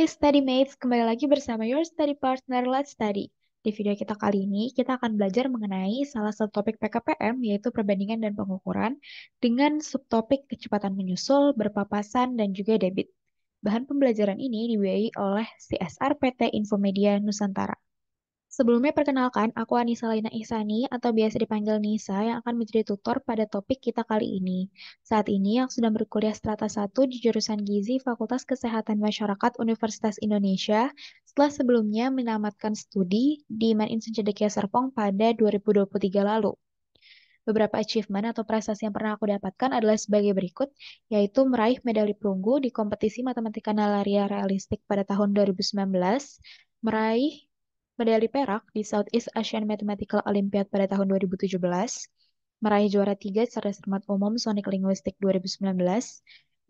Hai Studymates, kembali lagi bersama your study partner Let's Study. Di video kita kali ini, kita akan belajar mengenai salah satu topik PKPM, yaitu perbandingan dan pengukuran, dengan subtopik kecepatan menyusul, berpapasan, dan juga debit. Bahan pembelajaran ini dibiayai oleh CSR PT Infomedia Nusantara. Sebelumnya perkenalkan, aku Anissa Laina Ihsani atau biasa dipanggil Nisa yang akan menjadi tutor pada topik kita kali ini. Saat ini aku sedang berkuliah strata 1 di jurusan Gizi Fakultas Kesehatan Masyarakat Universitas Indonesia setelah sebelumnya menamatkan studi di Maninstitut Cendekia Serpong pada 2023 lalu. Beberapa achievement atau prestasi yang pernah aku dapatkan adalah sebagai berikut, yaitu meraih medali perunggu di kompetisi matematika nalaria realistik pada tahun 2019, meraih medali perak di Southeast Asian Mathematical Olympiad pada tahun 2017, meraih juara 3 cerdas cermat umum Sonic Linguistic 2019,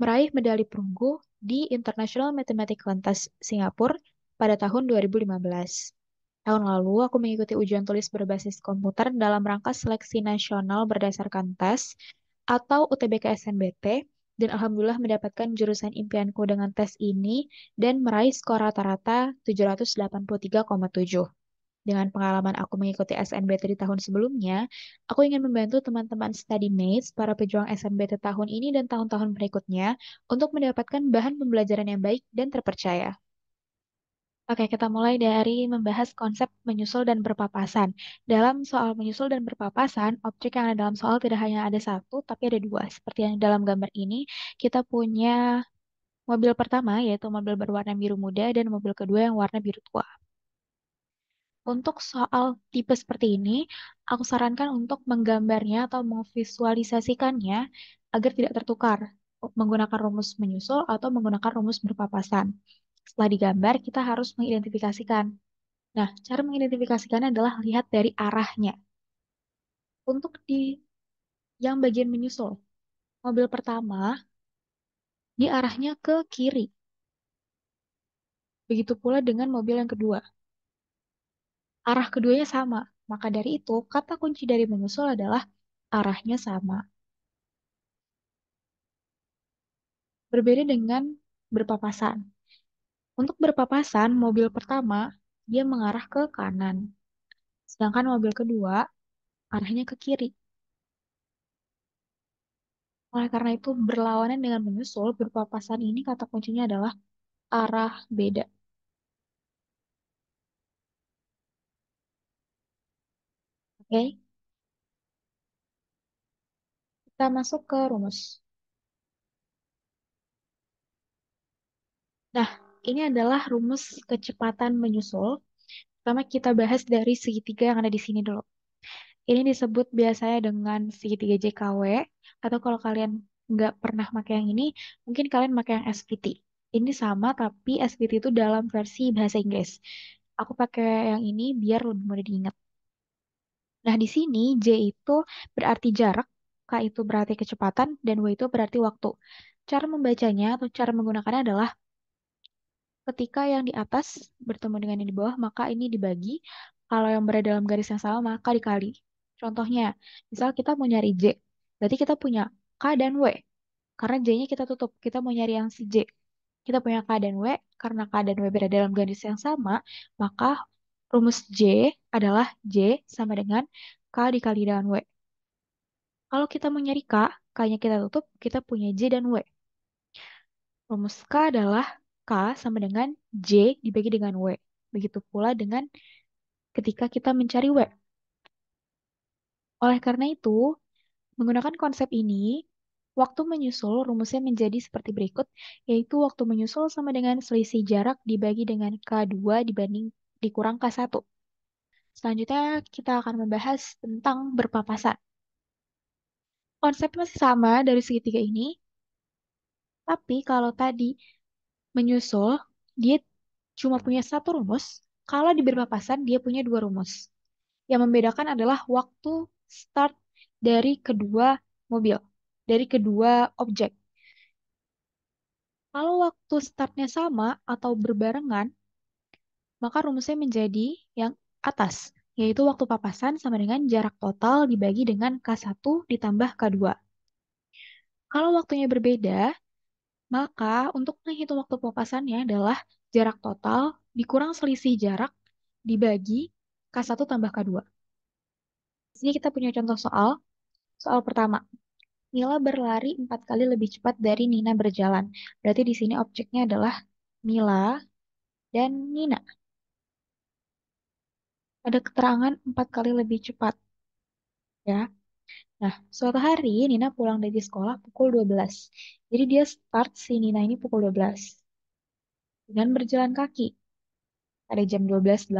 meraih medali perunggu di International Mathematics Contest Singapura pada tahun 2015. Tahun lalu, aku mengikuti ujian tulis berbasis komputer dalam rangka seleksi nasional berdasarkan tes atau UTBK SNBT, dan alhamdulillah mendapatkan jurusan impianku dengan tes ini dan meraih skor rata-rata 783,7. Dengan pengalaman aku mengikuti SNBT di tahun sebelumnya, aku ingin membantu teman-teman study mates, para pejuang SNBT tahun ini dan tahun-tahun berikutnya untuk mendapatkan bahan pembelajaran yang baik dan terpercaya. Oke, kita mulai dari membahas konsep menyusul dan berpapasan. Dalam soal menyusul dan berpapasan, objek yang ada dalam soal tidak hanya ada satu, tapi ada dua. Seperti yang dalam gambar ini, kita punya mobil pertama, yaitu mobil berwarna biru muda, dan mobil kedua yang warna biru tua. Untuk soal tipe seperti ini, aku sarankan untuk menggambarnya atau memvisualisasikannya agar tidak tertukar, menggunakan rumus menyusul atau menggunakan rumus berpapasan. Setelah digambar, kita harus mengidentifikasikan. Nah, cara mengidentifikasikannya adalah lihat dari arahnya. Untuk di yang bagian menyusul, mobil pertama, dia arahnya ke kiri. Begitu pula dengan mobil yang kedua. Arah keduanya sama. Maka dari itu, kata kunci dari menyusul adalah arahnya sama. Berbeda dengan berpapasan. Untuk berpapasan, mobil pertama, dia mengarah ke kanan. Sedangkan mobil kedua, arahnya ke kiri. Oleh karena itu, berlawanan dengan menyusul, berpapasan ini kata kuncinya adalah arah beda. Oke, kita masuk ke rumus. Nah, ini adalah rumus kecepatan menyusul. Pertama kita bahas dari segitiga yang ada di sini dulu. Ini disebut biasanya dengan segitiga JKW, atau kalau kalian nggak pernah pakai yang ini, mungkin kalian pakai yang SVT. Ini sama, tapi SVT itu dalam versi bahasa Inggris. Aku pakai yang ini biar lebih mudah diingat. Nah, di sini J itu berarti jarak, K itu berarti kecepatan, dan W itu berarti waktu. Cara membacanya atau cara menggunakannya adalah ketika yang di atas bertemu dengan yang di bawah, maka ini dibagi. Kalau yang berada dalam garis yang sama, maka dikali. Contohnya, misal kita mau nyari J, berarti kita punya K dan W. Karena J-nya kita tutup, kita mau nyari yang si J. Kita punya K dan W, karena K dan W berada dalam garis yang sama, maka rumus J adalah J sama dengan K dikali dengan W. Kalau kita mau nyari K, K-nya kita tutup, kita punya J dan W. Rumus K adalah K sama dengan J dibagi dengan W. Begitu pula dengan ketika kita mencari W. Oleh karena itu, menggunakan konsep ini, waktu menyusul rumusnya menjadi seperti berikut, yaitu waktu menyusul sama dengan selisih jarak dibagi dengan K2 dibanding dikurang K1. Selanjutnya, kita akan membahas tentang berpapasan. Konsepnya masih sama dari segitiga ini, tapi kalau tadi menyusul, dia cuma punya satu rumus. Kalau di berpapasan, dia punya dua rumus. Yang membedakan adalah waktu start dari kedua mobil, dari kedua objek. Kalau waktu startnya sama atau berbarengan, maka rumusnya menjadi yang atas, yaitu waktu papasan sama dengan jarak total dibagi dengan K1 ditambah K2. Kalau waktunya berbeda, maka untuk menghitung waktu papasannya adalah Jarak total dikurang selisih jarak dibagi K1 tambah K2. Di sini kita punya contoh soal. Soal pertama. Mila berlari 4 kali lebih cepat dari Nina berjalan. Berarti di sini objeknya adalah Mila dan Nina. Ada keterangan 4 kali lebih cepat, ya. Nah, suatu hari Nina pulang dari sekolah pukul 12. Jadi dia start si Nina ini pukul 12 dengan berjalan kaki. Pada jam 12.18,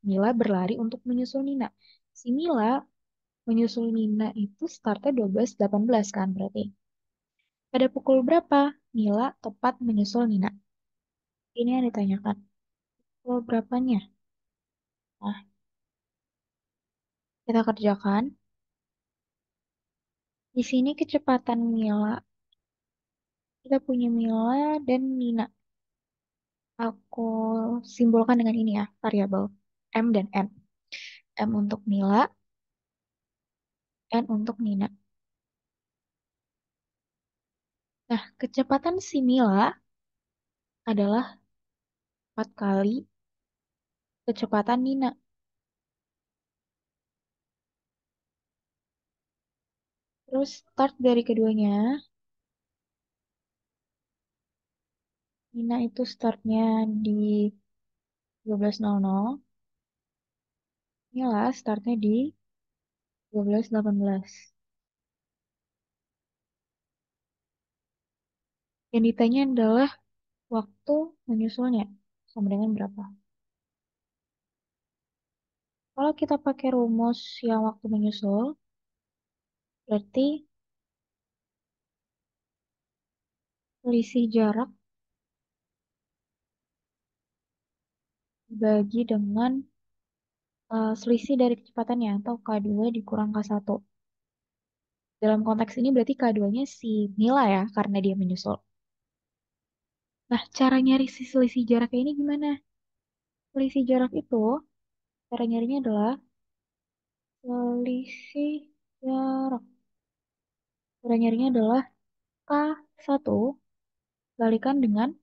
Mila berlari untuk menyusul Nina. Si Mila menyusul Nina itu startnya 12.18 kan berarti. Pada pukul berapa Mila tepat menyusul Nina? Ini yang ditanyakan. Pukul berapanya? Nah, kita kerjakan. Di sini kecepatan Mila, kita punya Mila dan Nina. Aku simbolkan dengan ini ya, variabel M dan N. M untuk Mila, N untuk Nina. Nah, kecepatan si Mila adalah 4 kali kecepatan Nina. Terus start dari keduanya, Nina itu startnya di 12.00, Mila startnya di 12.18. Yang ditanya adalah waktu menyusulnya sama dengan berapa. Kalau kita pakai rumus yang waktu menyusul, berarti selisih jarak dibagi dengan selisih dari kecepatannya atau K2 dikurang K1. Dalam konteks ini berarti K2-nya si Mila ya, karena dia menyusul. Nah, cara nyari si selisih jaraknya ini gimana? Selisih jarak itu, cara nyarinya adalah selisih jarak. Cara nyarinya adalah K1 kalikan dengan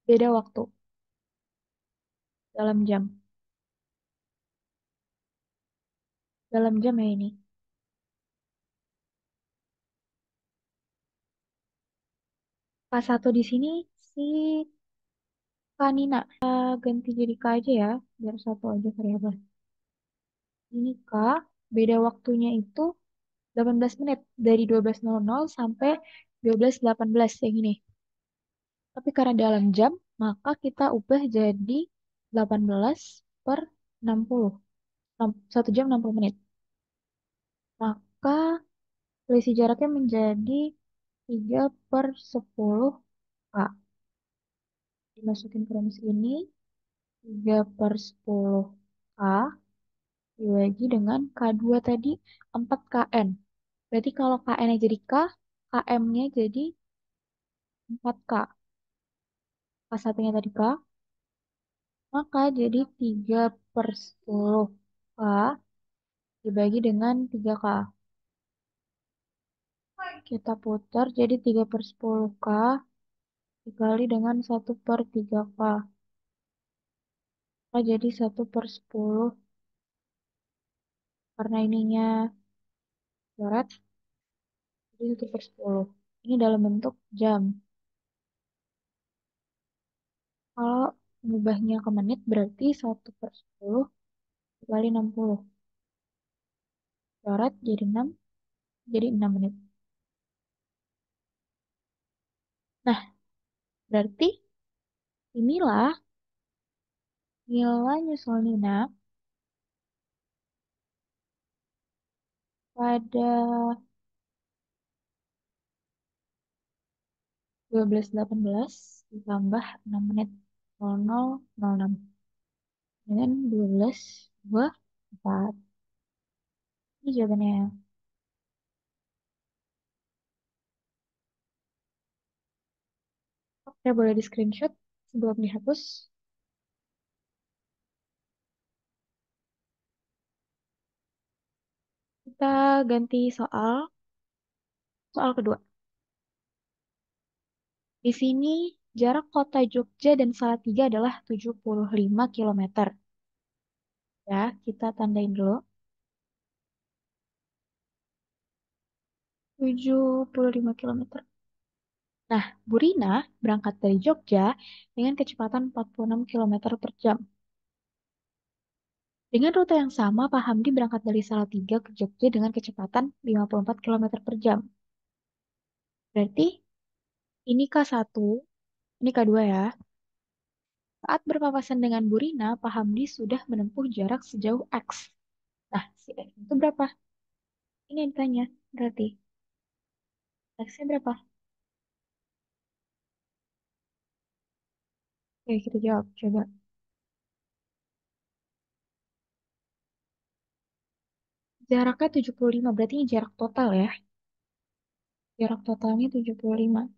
beda waktu dalam jam. Dalam jam ya ini. K1 di sini si Kanina. Kita ganti jadi K aja ya, biar satu aja variabel. Ini K, beda waktunya itu 18 menit. Dari 12.00 sampai 12.18 yang ini. Tapi karena dalam jam, maka kita ubah jadi 18 per 60. 1 jam 60 menit. Maka selisih jaraknya menjadi 3 per 10 K. Dimasukin ke rumus ini, 3 per 10 K dibagi dengan K2 tadi 4 KN. Berarti kalau KN-nya jadi K, KM-nya jadi 4K. K1-nya tadi K, maka jadi 3 per 10 K dibagi dengan 3K. Kita putar jadi 3 per 10 K dikali dengan 1 per 3K. Maka jadi 1 per 10 karena ininya coret, jadi 1 per 10. Ini dalam bentuk jam. Kalau mengubahnya ke menit berarti 1 per 10 dikali 60. Coret jadi 6, jadi 6 menit. Nah, berarti inilah Mila nyusul Nina pada 12.18 ditambah 6 menit 00.06 dengan 12.24. Ini jawabannya. Oke, boleh di screenshot sebelum dihapus. Kita ganti soal kedua. Di sini Jarak kota Jogja dan Salatiga adalah 75 kilometer. Ya, kita tandain dulu. 75 kilometer. Nah, Burina berangkat dari Jogja dengan kecepatan 46 kilometer per jam. Dengan rute yang sama, Pak Hamdi berangkat dari Salatiga ke Jogja dengan kecepatan 54 kilometer per jam. Berarti ini K1, ini K2 ya. Saat berpapasan dengan Burina, Pak Hamdi sudah menempuh jarak sejauh X. Nah, si X itu berapa? Ini yang ditanya. Berarti X-nya berapa? Oke, kita jawab. Coba. Jaraknya 75, berarti ini jarak total ya. Jarak totalnya 75.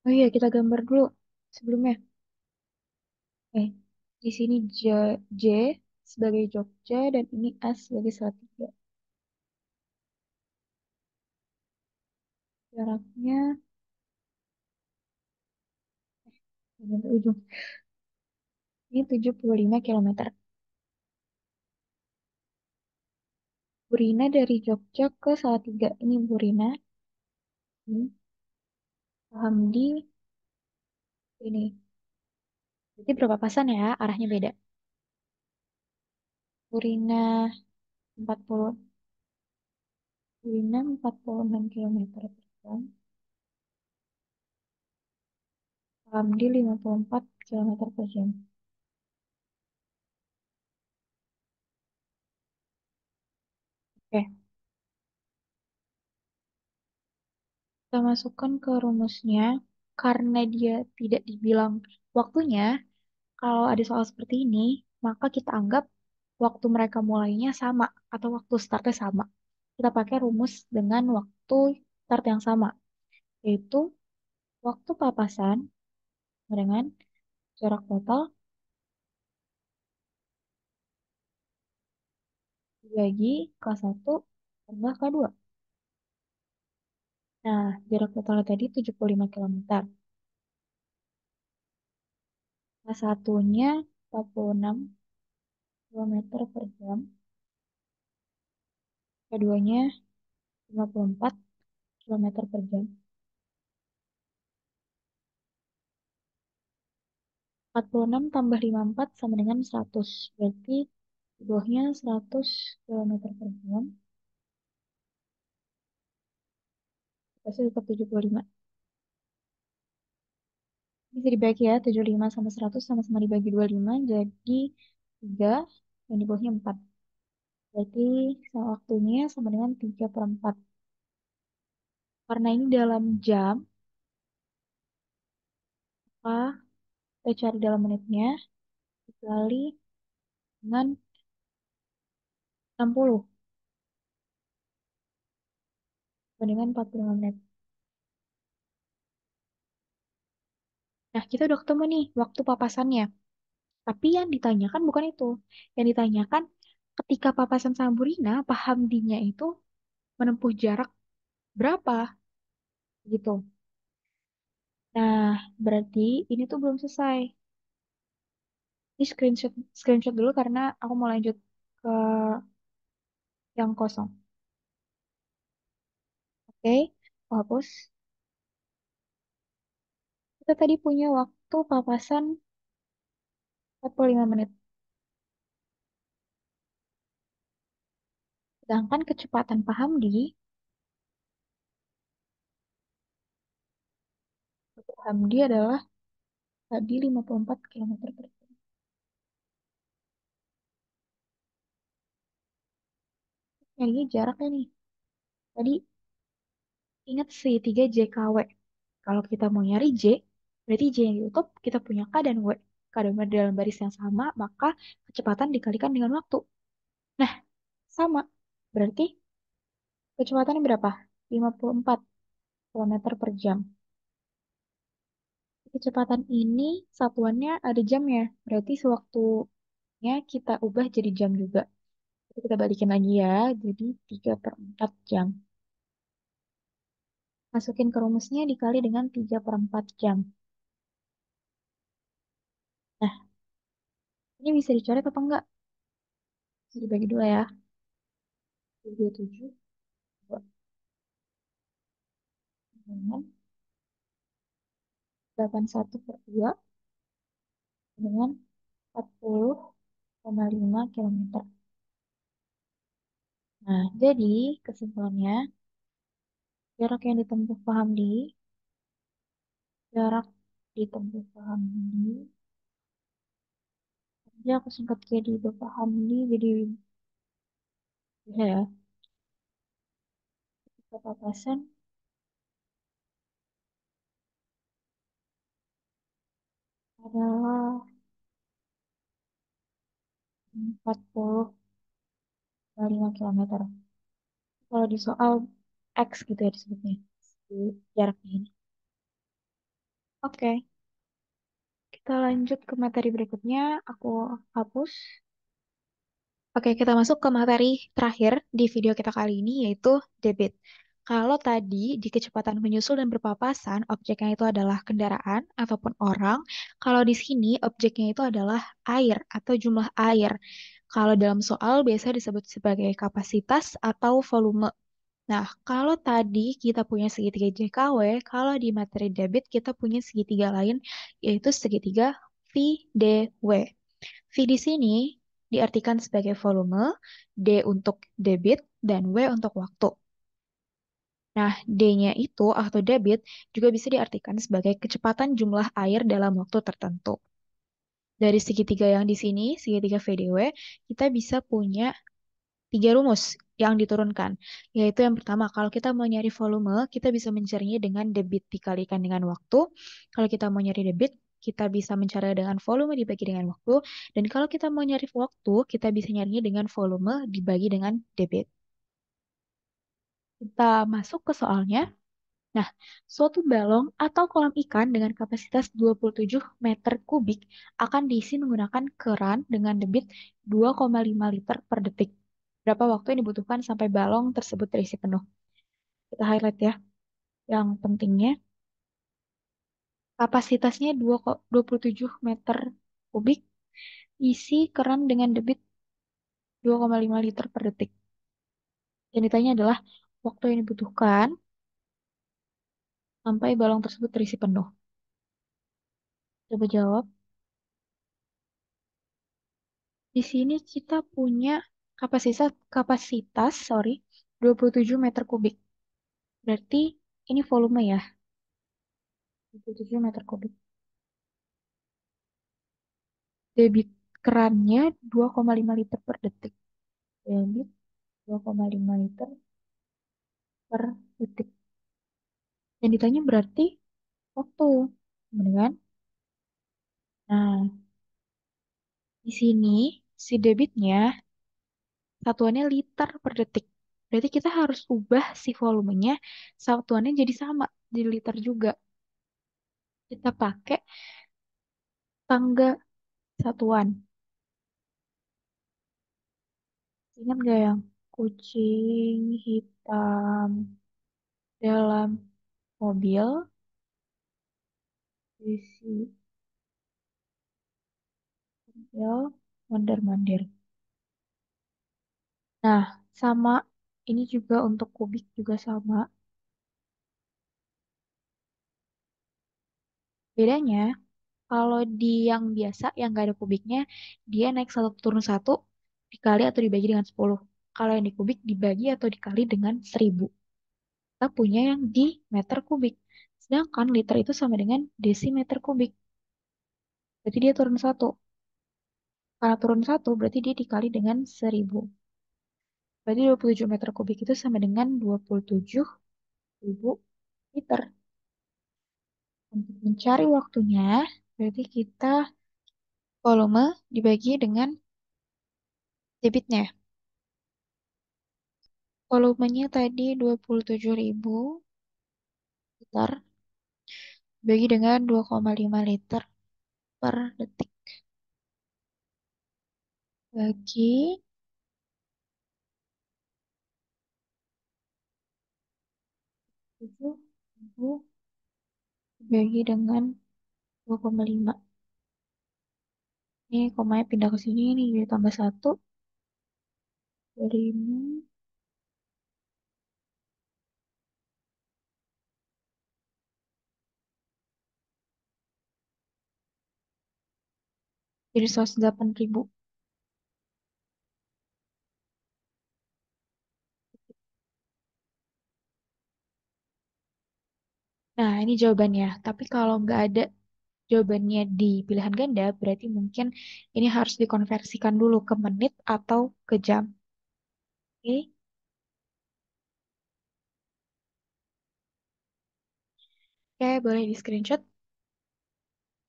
Oh iya, kita gambar dulu sebelumnya. Di sini J sebagai Jogja dan ini S sebagai Salatiga. Jaraknya sampai ujung. Ini 75 kilometer. Burina dari Jogja ke Salatiga. Ini Burina. Ini paham di ini. Jadi berapa pasan ya? Arahnya beda. Burina 40, Burina 46 kilometer per jam. Paham di 54 kilometer per jam. Oke, kita masukkan ke rumusnya. Karena dia tidak dibilang waktunya, kalau ada soal seperti ini, maka kita anggap waktu mereka mulainya sama atau waktu startnya sama. Kita pakai rumus dengan waktu start yang sama, yaitu waktu papasan dengan jarak total dibagi K1 tambah K2. Nah, jarak totalnya tadi 75 kilometer. K1-nya 46 kilometer per jam. K2-nya 54 kilometer per jam. 46 tambah 54 sama dengan 100. Berarti di bawahnya 100 kilometer per jam. Pasti tetap 75. Bisa dibagi ya, 75 sama 100 sama-sama dibagi 25. Jadi 3, yang di bawahnya 4. Berarti sama waktunya sama dengan 3 per 4. Karena ini dalam jam, maka kita cari dalam menitnya. Dikali dengan 60. Bandingkan 45 menit. Nah, kita udah ketemu nih waktu papasannya. Tapi yang ditanyakan bukan itu. Yang ditanyakan ketika papasan sama Burina, paham dinya itu menempuh jarak berapa gitu. Nah, berarti ini tuh belum selesai. Ini screenshot screenshot dulu karena aku mau lanjut ke yang kosong. Oke, aku hapus. Kita tadi punya waktu papasan 45 menit. Sedangkan kecepatan paham di adalah tadi 54 kilometer per jam. Nah, ini jaraknya nih. Tadi ingat segitiga JKW. Kalau kita mau nyari J, berarti J yang ditutup kita punya K dan W. Kalau dalam baris yang sama, maka kecepatan dikalikan dengan waktu. Nah, sama. Berarti kecepatannya berapa? 54 kilometer per jam. Kecepatan ini satuannya ada jamnya. Berarti sewaktunya kita ubah jadi jam juga. Jadi kita balikin lagi ya. Jadi 3 per 4 jam. Masukin ke rumusnya dikali dengan 3/4 jam. Nah, ini bisa dicoret apa enggak? Bisa dibagi dua ya. 27 dengan 81/2 dengan 40,5 kilometer. Nah, jadi kesimpulannya, jarak yang ditempuh Fahamdi, jarak ditempuh Fahamdi, jadi aku singkat jadi Fahamdi, jadi bisa ya, kepapasan adalah 40,5 kilometer. Kalau di soal X gitu ya disebutnya, di jaraknya ini. Oke, kita lanjut ke materi berikutnya. Aku hapus. Oke, kita masuk ke materi terakhir di video kita kali ini, yaitu debit. Kalau tadi di kecepatan menyusul dan berpapasan, objeknya itu adalah kendaraan ataupun orang. Kalau di sini, objeknya itu adalah air atau jumlah air. Kalau dalam soal biasa disebut sebagai kapasitas atau volume. Nah, kalau tadi kita punya segitiga JKW, kalau di materi debit kita punya segitiga lain, yaitu segitiga VDW. V di sini diartikan sebagai volume, D untuk debit, dan W untuk waktu. Nah, D-nya itu atau debit juga bisa diartikan sebagai kecepatan jumlah air dalam waktu tertentu. Dari segitiga yang di sini, segitiga VDW, kita bisa punya tiga rumus yang diturunkan. Yaitu yang pertama, kalau kita mau nyari volume, kita bisa mencarinya dengan debit dikalikan dengan waktu. Kalau kita mau nyari debit, kita bisa mencari dengan volume dibagi dengan waktu. Dan kalau kita mau nyari waktu, kita bisa nyarinya dengan volume dibagi dengan debit. Kita masuk ke soalnya. Nah, suatu balong atau kolam ikan dengan kapasitas 27 meter kubik akan diisi menggunakan keran dengan debit 2,5 liter per detik. Berapa waktu yang dibutuhkan sampai balong tersebut terisi penuh? Kita highlight ya. Yang pentingnya, kapasitasnya 27 meter kubik, isi keran dengan debit 2,5 liter per detik. Yang ditanya adalah waktu yang dibutuhkan sampai balong tersebut terisi penuh. Coba jawab. Di sini kita punya kapasitas 27 meter kubik. Berarti ini volume ya, 27 meter kubik. Debit kerannya 2,5 liter per detik. Debit 2,5 liter per detik. Yang ditanya berarti waktu. Benar kan? Nah, di sini si debitnya satuannya liter per detik. Berarti kita harus ubah si volumenya satuannya jadi sama, di liter juga. Kita pakai tangga satuan. Ingat gak yang kucing hitam dalam mobil isi mobil mondar-mandir. Nah, sama ini juga untuk kubik juga sama. Bedanya, kalau di yang biasa yang gak ada kubiknya, dia naik satu turun satu dikali atau dibagi dengan 10. Kalau yang di kubik dibagi atau dikali dengan 1000. Kita punya yang di meter kubik. Sedangkan liter itu sama dengan desimeter kubik. Berarti dia turun satu. Karena turun satu, berarti dia dikali dengan 1000. Berarti 27 meter kubik itu sama dengan 27.000 liter. Untuk mencari waktunya, berarti kita volume dibagi dengan debitnya. Volumenya tadi 27.000 liter, bagi dengan 2,5 liter per detik. Bagi 7 dibagi dengan 2,5. Ini komanya pindah ke sini nih, jadi tambah 1, 25, jadi 108.000. Nah, ini jawabannya. Tapi kalau nggak ada jawabannya di pilihan ganda, berarti mungkin ini harus dikonversikan dulu ke menit atau ke jam. Oke, oke, boleh di screenshot.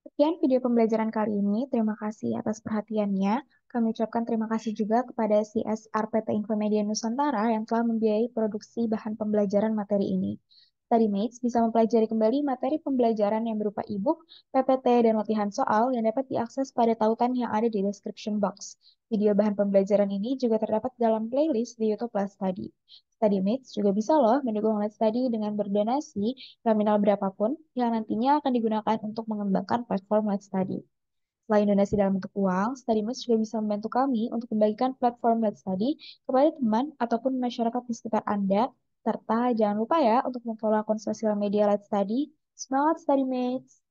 Sekian video pembelajaran kali ini. Terima kasih atas perhatiannya. Kami ucapkan terima kasih juga kepada CSR PT Infomedia Nusantara yang telah membiayai produksi bahan pembelajaran materi ini. StudyMates bisa mempelajari kembali materi pembelajaran yang berupa e-book, PPT, dan latihan soal yang dapat diakses pada tautan yang ada di description box. Video bahan pembelajaran ini juga terdapat dalam playlist di YouTube Let's Study. StudyMates juga bisa loh mendukung Let's Study dengan berdonasi nominal berapapun yang nantinya akan digunakan untuk mengembangkan platform Let's Study. Selain donasi dalam bentuk uang, StudyMates juga bisa membantu kami untuk membagikan platform Let's Study kepada teman ataupun masyarakat di sekitar Anda, serta jangan lupa ya untuk memfollow akun sosial media Let's Study. Semangat StudyMates!